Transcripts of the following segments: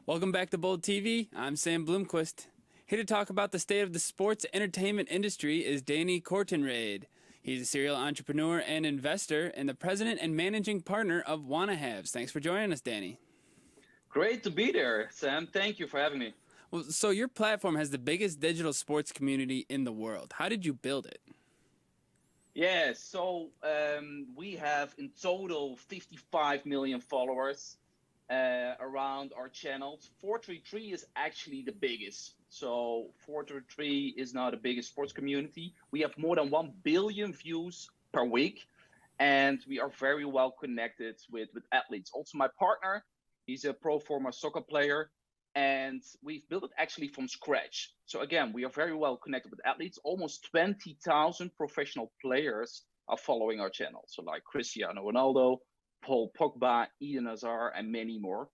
Welcome back to Bold TV. I'm Sam Bloomquist. Here to talk about the state of the sports entertainment industry is Danny Cortenraede. He's a serial entrepreneur and investor and the president and managing partner of Wannahaves. Thanks for joining us, Danny. Great to be there, Sam. Thank you for having me. Well, so your platform has the biggest digital sports community in the world. How did you build it? Yeah, so we have in total 55 million followers around our channels. 433 is actually the biggest. So 433 is now the biggest sports community. We have more than 1 billion views per week, and we are very well connected with athletes. Also, my partner, he's a pro former soccer player, and we've built it actually from scratch. So again, we are very well connected with athletes. Almost 20,000 professional players are following our channel. So like Cristiano Ronaldo, Paul Pogba, Eden Hazard, and many more.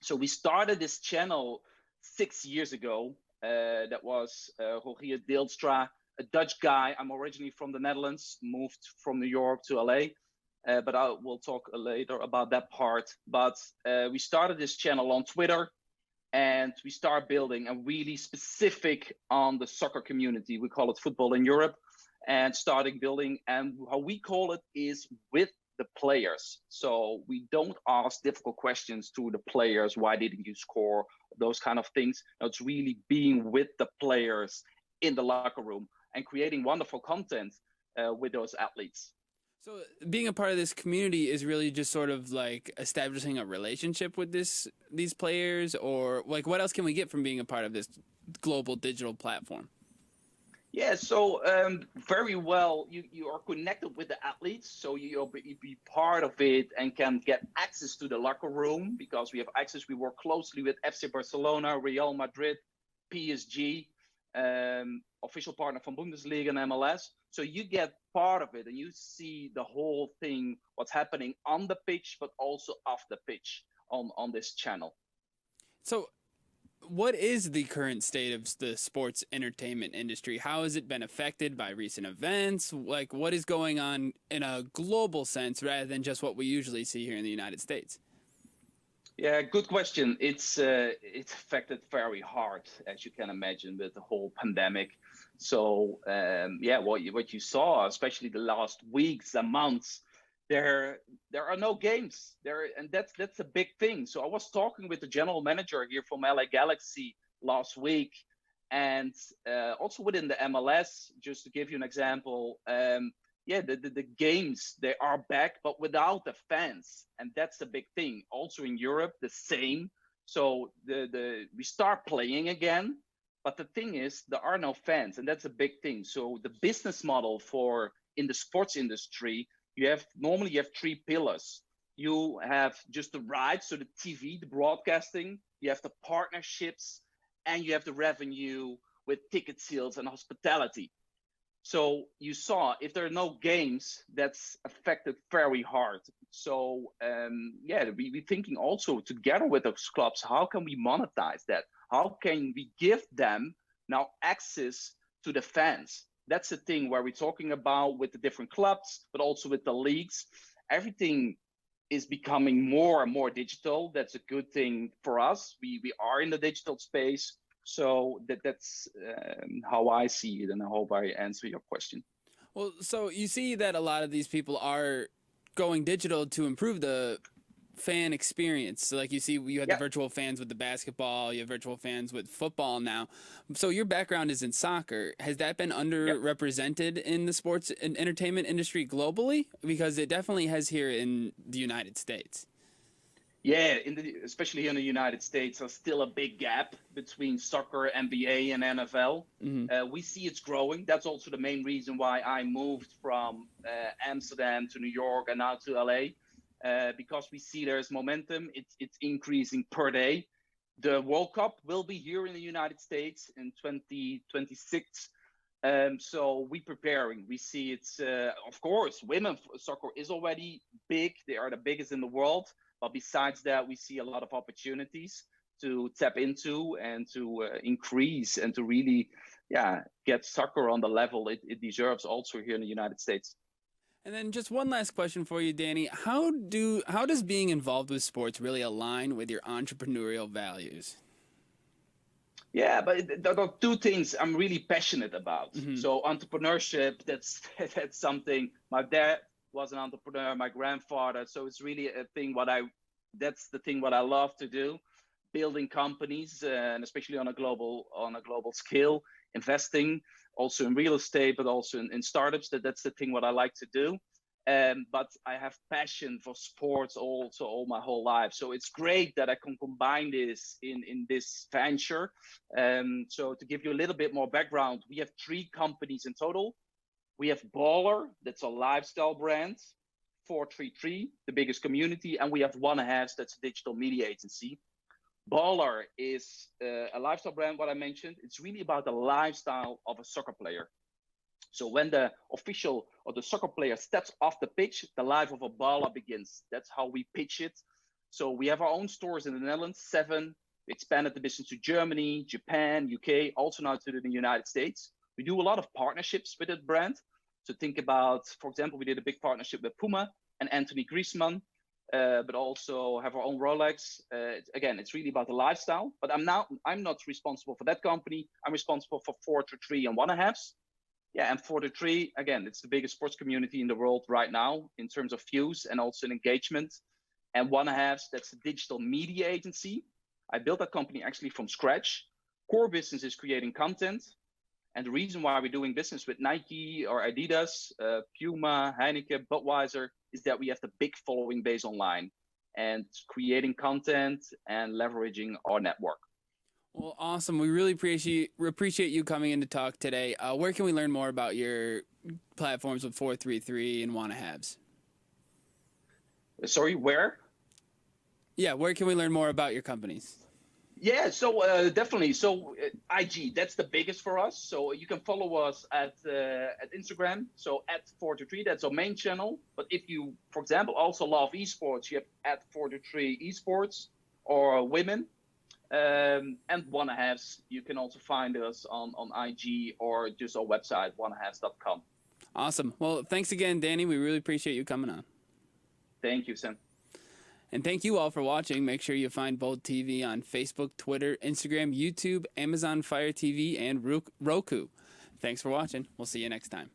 So we started this channel 6 years ago. That was Rogier Deelstra, a Dutch guy. I'm originally from the Netherlands, moved from New York to LA. But I will talk later about that part. But we started this channel on Twitter, and we start building a really specific on the soccer community. We call it Football in Europe, and starting building. And how we call it is with the players. So we don't ask difficult questions to the players. Why didn't you score? Those kind of things. No, it's really being with the players in the locker room and creating wonderful content with those athletes. So being a part of this community is really just sort of like establishing a relationship with these players, or like what else can we get from being a part of this global digital platform? Yeah, so very well, you are connected with the athletes, so you'll be part of it and can get access to the locker room because we have access. We work closely with FC Barcelona, Real Madrid, PSG, official partner from Bundesliga and MLS. So you get part of it and you see the whole thing, what's happening on the pitch, but also off the pitch on this channel. So what is the current state of the sports entertainment industry? How has it been affected by recent events? Like, what is going on in a global sense rather than just what we usually see here in the United States? Yeah, good question. It's affected very hard, as you can imagine, with the whole pandemic. So yeah, what you saw, especially the last weeks and months, there are no games there, and that's a big thing. So I was talking with the general manager here from LA Galaxy last week, and also within the MLS, just to give you an example. Yeah, the games, they are back, but without the fans, and that's the big thing. Also in Europe, the same. So the we start playing again, but the thing is there are no fans, and that's a big thing. So the business model for in the sports industry, you have three pillars. You have just the rights, so the TV, the broadcasting. You have the partnerships, and you have the revenue with ticket sales and hospitality. So you saw if there are no games, that's affected very hard. So yeah, we thinking also together with those clubs, how can we monetize that? How can we give them now access to the fans? That's the thing where we're talking about with the different clubs, but also with the leagues. Everything is becoming more and more digital. That's a good thing for us. We are in the digital space. So that's how I see it, and I hope I answer your question. Well, so you see that a lot of these people are going digital to improve the fan experience. So like you see, you had the Yeah, virtual fans with the basketball, you have virtual fans with football now. So your background is in soccer. Has that been yeah. underrepresented in the sports and entertainment industry globally? Because it definitely has here in the United States. Yeah, especially here in the United States, there's still a big gap between soccer, NBA, and NFL. Mm-hmm. We see it's growing. That's also the main reason why I moved from Amsterdam to New York and now to LA, because we see there's momentum. It's increasing per day. The World Cup will be here in the United States in 2026. So we preparing. We see it's of course women soccer is already big. They are the biggest in the world. But besides that, we see a lot of opportunities to tap into and to increase and to really, yeah, get soccer on the level it deserves also here in the United States. And then just one last question for you, Danny. How does being involved with sports really align with your entrepreneurial values? Yeah, but there are two things I'm really passionate about. Mm-hmm. So entrepreneurship, that's that's something. My dad was an entrepreneur, my grandfather. So it's really a thing that's the thing what I love to do, building companies, and especially on a global scale, investing also in real estate, but also in startups. That's the thing what I like to do. But I have passion for sports also all my whole life. So it's great that I can combine this in this venture. So to give you a little bit more background, we have 3 companies in total. We have Baller, that's a lifestyle brand, 433, the biggest community, and we have Wannahaves, that's a digital media agency. Baller is a lifestyle brand, what I mentioned. It's really about the lifestyle of a soccer player. So when the official or the soccer player steps off the pitch, the life of a baller begins. That's how we pitch it. So we have our own stores in the Netherlands, 7. We expanded the business to Germany, Japan, UK, also now to the United States. We do a lot of partnerships with that brand. So think about, for example, we did a big partnership with Puma and Anthony Griezmann, but also have our own Rolex. Again, it's really about the lifestyle. But I'm not responsible for that company. I'm responsible for 433 and Wannahaves. Yeah, and 433, again, it's the biggest sports community in the world right now in terms of views and also in engagement. And Wannahaves, that's a digital media agency. I built that company actually from scratch. Core business is creating content. And the reason why we're doing business with Nike or Adidas, Puma, Heineken, Budweiser, is that we have the big following base online and creating content and leveraging our network. Well, awesome. We really appreciate you coming in to talk today. Where can we learn more about your platforms with 433 and Wannahaves? Sorry, where? Yeah, where can we learn more about your companies? Yeah, so definitely. So IG, that's the biggest for us. So you can follow us at Instagram. So at 423, that's our main channel. But if you, for example, also love esports, you have at 423 esports or women. And Wannahaves, you can also find us on IG or just our website, wannahaves.com. Awesome. Well, thanks again, Danny. We really appreciate you coming on. Thank you, Sam. And thank you all for watching. Make sure you find Bold TV on Facebook, Twitter, Instagram, YouTube, Amazon Fire TV, and Roku. Thanks for watching. We'll see you next time.